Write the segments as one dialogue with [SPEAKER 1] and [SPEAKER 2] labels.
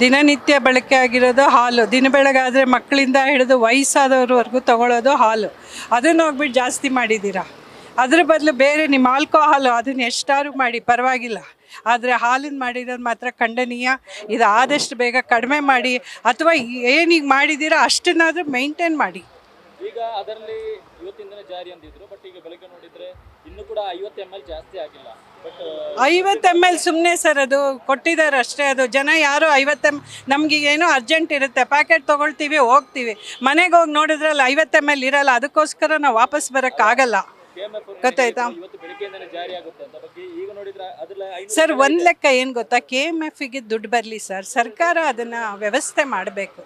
[SPEAKER 1] ದಿನನಿತ್ಯ ಬಳಕೆ ಆಗಿರೋದು ಹಾಲು. ದಿನ ಬೆಳಗಾದರೆ ಮಕ್ಕಳಿಂದ ಹಿಡಿದು ವಯಸ್ಸಾದವ್ರವರೆಗೂ ತಗೊಳ್ಳೋದು ಹಾಲು. ಅದನ್ನು ಹೋಗ್ಬಿಟ್ಟು ಜಾಸ್ತಿ ಮಾಡಿದ್ದೀರಾ. ಅದ್ರ ಬದಲು ಬೇರೆ ನಿಮ್ಮ ಆಲ್ಕೋಹಾಲು ಅದನ್ನು ಎಷ್ಟಾದ್ರು ಮಾಡಿ ಪರವಾಗಿಲ್ಲ, ಆದರೆ ಹಾಲಿನ ಮಾಡಿರೋದು ಮಾತ್ರ ಖಂಡನೀಯ. ಇದು ಆದಷ್ಟು ಬೇಗ ಕಡಿಮೆ ಮಾಡಿ, ಅಥವಾ ಏನೀಗ ಮಾಡಿದ್ದೀರಾ ಅಷ್ಟನ್ನಾದರೂ ಮೇಂಟೈನ್ ಮಾಡಿ.
[SPEAKER 2] ಈಗ ಅದರಲ್ಲಿ ಇವತ್ತಿನ ದಿನ ಜಾರಿ ಅಂದಿದ್ರು, ಬಟ್ ಈಗ ಬೆಳಗ್ಗೆ ನೋಡಿದ್ರೆ ಇನ್ನೂ ಕೂಡ 50 ml ಜಾಸ್ತಿ ಆಗಿಲ್ಲ. ಬಟ್
[SPEAKER 1] 50 ml ಸುಮ್ಮನೆ ಸರ್, ಅದು ಕೊಟ್ಟಿದ್ದಾರೆ ಅಷ್ಟೇ. ಅದು ಜನ ಯಾರು 50 ml, ನಮಗೆ ಏನೋ ಅರ್ಜೆಂಟ್ ಇರುತ್ತೆ, ಪ್ಯಾಕೆಟ್ ತೊಗೊಳ್ತೀವಿ ಹೋಗ್ತೀವಿ, ಮನೆಗೆ ಹೋಗಿ ನೋಡಿದ್ರಲ್ಲಿ 50 ml ಇರಲ್ಲ. ಅದಕ್ಕೋಸ್ಕರ ನಾವು ವಾಪಸ್ ಬರೋಕ್ಕಾಗಲ್ಲ. ಗೊತ್ತಾಯ್ತಾ
[SPEAKER 2] ಇವತ್ತು ಬೆಳಗ್ಗೆಯಿಂದನೇ ಜಾರಿ ಆಗುತ್ತೆ ಅಂತ ಬಗ್ಗೆ ಈಗ ನೋಡಿದ್ರೆ ಅದ್ರಲ್ಲಿ
[SPEAKER 1] ಸರ್? ಒಂದು ಲೆಕ್ಕ ಏನು ಗೊತ್ತಾ, KMF-ಗೆ ದುಡ್ಡು ಬರಲಿ ಸರ್, ಸರ್ಕಾರ ಅದನ್ನು ವ್ಯವಸ್ಥೆ ಮಾಡಬೇಕು.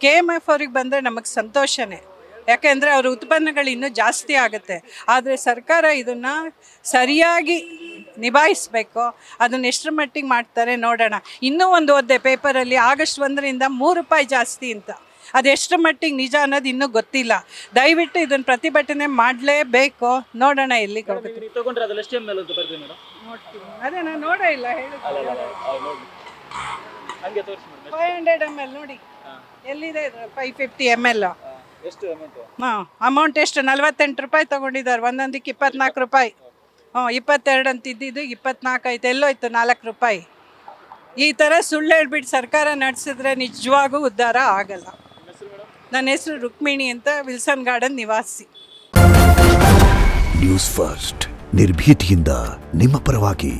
[SPEAKER 1] KMF ಅವ್ರಿಗೆ ಬಂದರೆ ನಮಗೆ ಸಂತೋಷನೇ, ಯಾಕೆಂದರೆ ಅವ್ರ ಉತ್ಪನ್ನಗಳು ಇನ್ನೂ ಜಾಸ್ತಿ ಆಗುತ್ತೆ. ಆದರೆ ಸರ್ಕಾರ ಇದನ್ನು ಸರಿಯಾಗಿ ನಿಭಾಯಿಸಬೇಕು. ಅದನ್ನು ಎಷ್ಟರ ಮಟ್ಟಿಗೆ ಮಾಡ್ತಾರೆ ನೋಡೋಣ. ಇನ್ನೂ ಒಂದು ಓದಿದೆ ಪೇಪರಲ್ಲಿ, ಆಗಸ್ಟ್ 1ರಿಂದ 3 ರೂಪಾಯಿ ಜಾಸ್ತಿ ಅಂತ. ಅದು ಎಷ್ಟರ ಮಟ್ಟಿಗೆ ನಿಜ ಅನ್ನೋದು ಇನ್ನೂ ಗೊತ್ತಿಲ್ಲ. ದಯವಿಟ್ಟು ಇದನ್ನು ಪ್ರತಿಭಟನೆ ಮಾಡಲೇಬೇಕು. ನೋಡೋಣ ಎಲ್ಲಿಗೆ ಹೋಗುತ್ತೆ.
[SPEAKER 2] ನೀವು ತಗೊಂಡ್ರೆ ಅದ್ರಲ್ಲಿ ಎಷ್ಟು ml ಅಂತ ಬರ್ತೀವಿ ಮೇಡಮ್?
[SPEAKER 1] ನೋಡ್ತೀನಿ, ಅದೇ ನಾನು ನೋಡೇ ಇಲ್ಲ.
[SPEAKER 2] ನೋಡಿ ಹಂಗೆ ತೋರಿಸಿ ಮೇಡಮ್.
[SPEAKER 1] 500 ml ನೋಡಿ ಎಲ್ಲಿದೆ ಇದು? 550 ml.
[SPEAKER 2] ಎಷ್ಟು ಅಮೌಂಟ್?
[SPEAKER 1] ಹಾಂ, ಅಮೌಂಟ್ ಎಷ್ಟು? 48 ರೂಪಾಯಿ ತೊಗೊಂಡಿದ್ದಾರೆ. ಒಂದೊಂದಕ್ಕೆ 24 ರೂಪಾಯಿ. 22 ಅಂತ ಇದ್ದಿದ್ದು 24 ಆಯ್ತು. ಎಲ್ಲೋಯ್ತು 4 ರೂಪಾಯಿ? ಈ ಥರ ಸುಳ್ಳು ಹೇಳ್ಬಿಟ್ಟು ಸರ್ಕಾರ ನಡೆಸಿದ್ರೆ ನಿಜವಾಗೂ ಉದ್ಧಾರ ಆಗಲ್ಲ. ನನ್ನ ಹೆಸರು ರುಕ್ಮಿಣಿ ಅಂತ, ವಿಲ್ಸನ್ ಗಾರ್ಡನ್ ನಿವಾಸಿ.
[SPEAKER 3] ನ್ಯೂಸ್ ಫಸ್ಟ್, ನಿರ್ಭೀತಿಯಿಂದ ನಿಮ್ಮ ಪರವಾಗಿ.